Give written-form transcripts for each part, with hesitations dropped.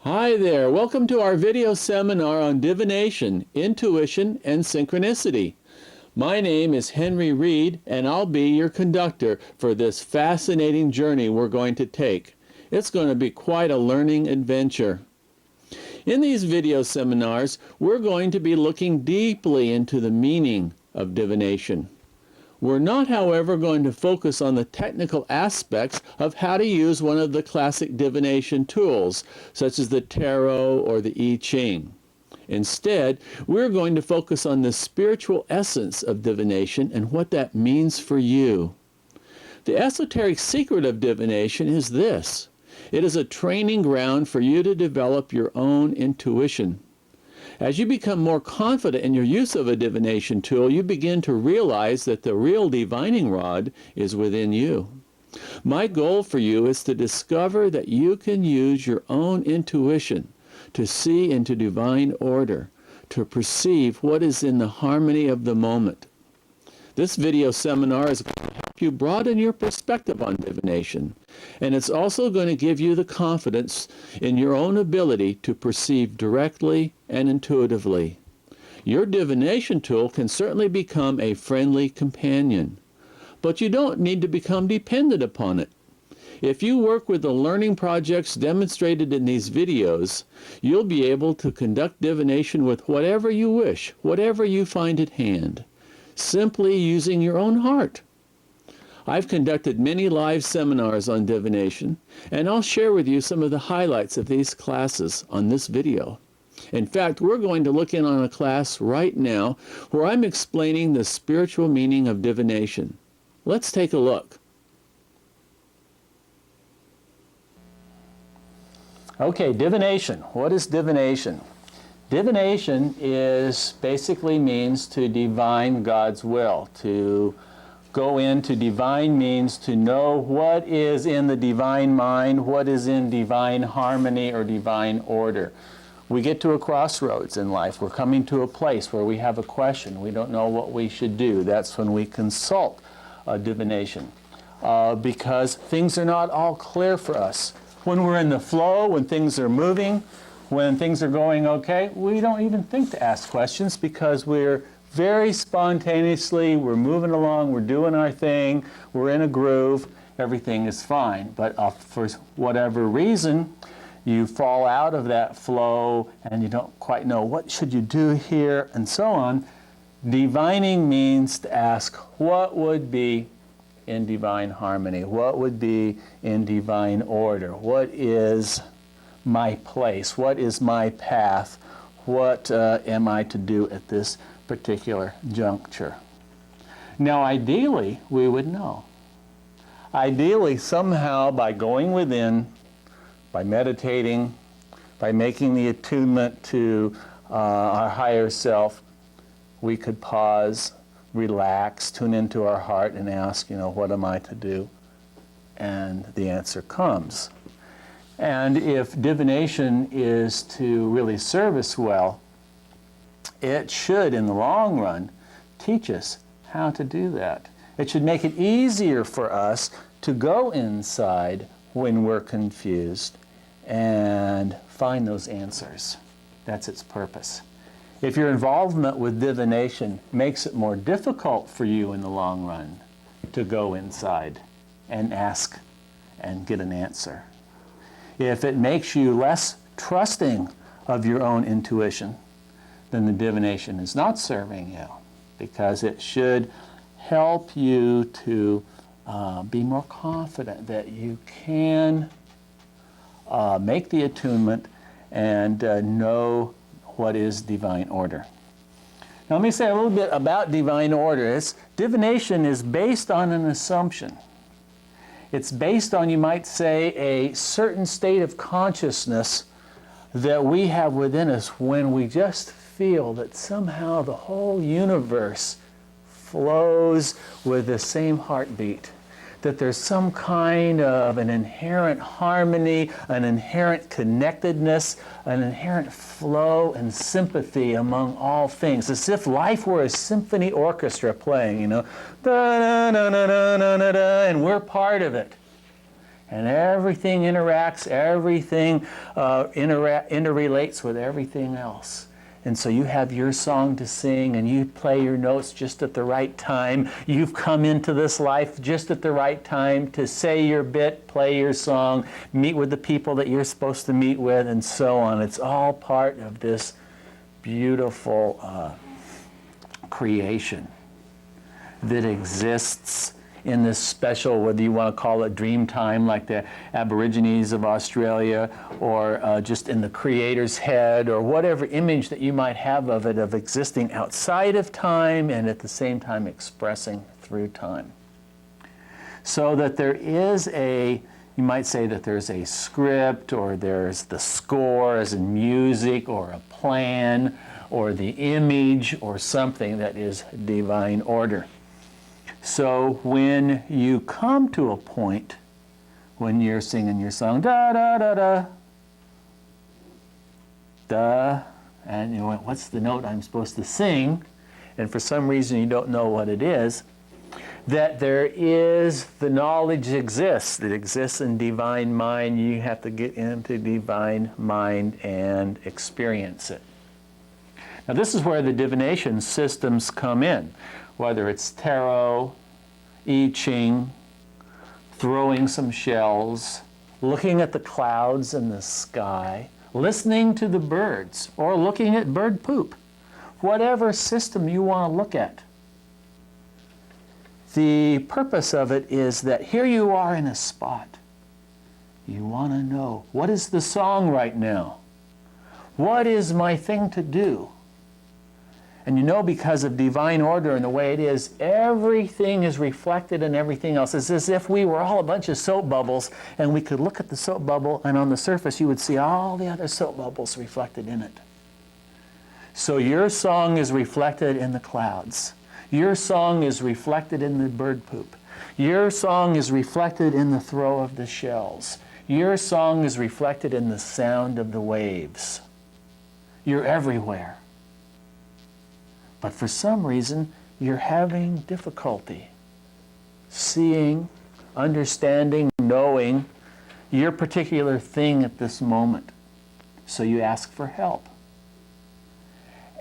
Hi there, welcome to our video seminar on divination, intuition, and synchronicity. My name is Henry Reed, and I'll be your conductor for this fascinating journey we're going to take. It's going to be quite a learning adventure. In these video seminars, we're going to be looking deeply into the meaning of divination. We're not, however, going to focus on the technical aspects of how to use one of the classic divination tools, such as the tarot or the I Ching. Instead, we're going to focus on the spiritual essence of divination and what that means for you. The esoteric secret of divination is this: it is a training ground for you to develop your own intuition. As you become more confident in your use of a divination tool, you begin to realize that the real divining rod is within you. My goal for you is to discover that you can use your own intuition to see into divine order, to perceive what is in the harmony of the moment. This video seminar is going to help you broaden your perspective on divination, and it's also going to give you the confidence in your own ability to perceive directly and intuitively. Your divination tool can certainly become a friendly companion, but you don't need to become dependent upon it. If you work with the learning projects demonstrated in these videos, you'll be able to conduct divination with whatever you wish, whatever you find at hand, simply using your own heart. I've conducted many live seminars on divination, and I'll share with you some of the highlights of these classes on this video. In fact, we're going to look in on a class right now where I'm explaining the spiritual meaning of divination. Let's take a look. Okay, divination. What is divination? Divination basically means to divine God's will. To go into divine means to know what is in the divine mind, what is in divine harmony or divine order. We get to a crossroads in life. We're coming to a place where we have a question. We don't know what we should do. That's when we consult divination because things are not all clear for us. When we're in the flow, when things are moving, when things are going okay, we don't even think to ask questions because we're very spontaneously, we're moving along, we're doing our thing, we're in a groove, everything is fine. But for whatever reason, you fall out of that flow and you don't quite know what should you do here and so on. Divining means to ask what would be in divine harmony, what would be in divine order, what is my place, what is my path, what am I to do at this particular juncture. Now ideally we would know. Ideally somehow by going within, by meditating, by making the attunement to our higher self, we could pause, relax, tune into our heart and ask, what am I to do? And the answer comes. And if divination is to really serve us well, it should, in the long run, teach us how to do that. It should make it easier for us to go inside when we're confused and find those answers. That's its purpose. If your involvement with divination makes it more difficult for you in the long run to go inside and ask and get an answer, if it makes you less trusting of your own intuition, then the divination is not serving you, because it should help you to be more confident that you can make the attunement and know what is divine order. Now let me say a little bit about divine order. Divination is based on an assumption. It's based on, you might say, a certain state of consciousness that we have within us when we just feel that somehow the whole universe flows with the same heartbeat, that there's some kind of an inherent harmony, an inherent connectedness, an inherent flow and sympathy among all things, as if life were a symphony orchestra playing, da, da, da, da, da, da, da, and we're part of it. And everything interacts, everything interrelates with everything else. And so you have your song to sing, and you play your notes just at the right time. You've come into this life just at the right time to say your bit, play your song, meet with the people that you're supposed to meet with, and so on. It's all part of this beautiful creation that exists in this special, whether you want to call it dream time like the Aborigines of Australia, or just in the Creator's head, or whatever image that you might have of it, of existing outside of time and at the same time expressing through time. So that there is a, you might say that there's a script, or there's the score as in music, or a plan, or the image, or something that is divine order. So when you come to a point when you're singing your song, da da da da, da, and you went, what's the note I'm supposed to sing? And for some reason you don't know what it is, that there is, the knowledge exists. It exists in divine mind. You have to get into divine mind and experience it. Now this is where the divination systems come in. Whether it's tarot, I Ching, throwing some shells, looking at the clouds in the sky, listening to the birds, or looking at bird poop. Whatever system you want to look at. The purpose of it is that here you are in a spot. You want to know, what is the song right now? What is my thing to do? And you know, because of divine order and the way it is, everything is reflected in everything else. It's as if we were all a bunch of soap bubbles, and we could look at the soap bubble, and on the surface you would see all the other soap bubbles reflected in it. So your song is reflected in the clouds. Your song is reflected in the bird poop. Your song is reflected in the throw of the shells. Your song is reflected in the sound of the waves. You're everywhere. But for some reason, you're having difficulty seeing, understanding, knowing your particular thing at this moment. So you ask for help.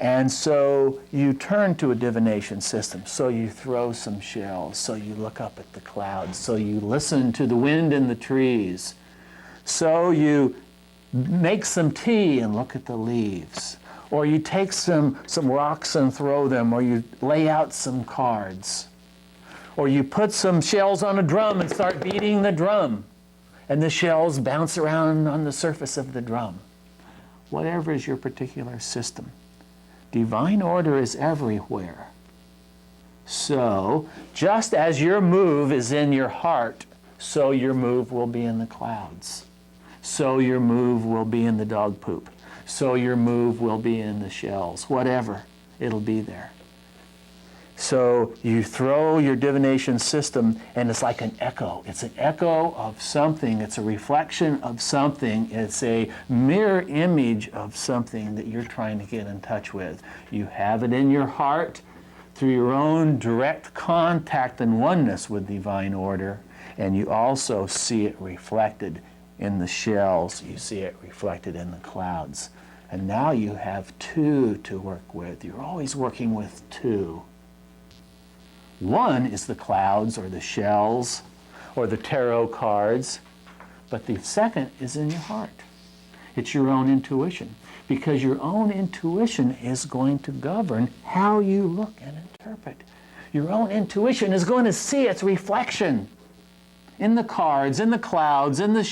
And so you turn to a divination system. So you throw some shells. So you look up at the clouds. So you listen to the wind in the trees. So you make some tea and look at the leaves. Or you take some rocks and throw them, or you lay out some cards. Or you put some shells on a drum and start beating the drum, and the shells bounce around on the surface of the drum. Whatever is your particular system. Divine order is everywhere. So, just as your move is in your heart, so your move will be in the clouds. So your move will be in the dog poop. So your move will be in the shells. Whatever, it'll be there. So you throw your divination system, and it's like an echo. It's an echo of something. It's a reflection of something. It's a mirror image of something that you're trying to get in touch with. You have it in your heart through your own direct contact and oneness with divine order, and you also see it reflected in the shells. You see it reflected in the clouds. And now you have two to work with. You're always working with two. One is the clouds or the shells or the tarot cards, but the second is in your heart. It's your own intuition, because your own intuition is going to govern how you look and interpret. Your own intuition is going to see its reflection in the cards, in the clouds, in the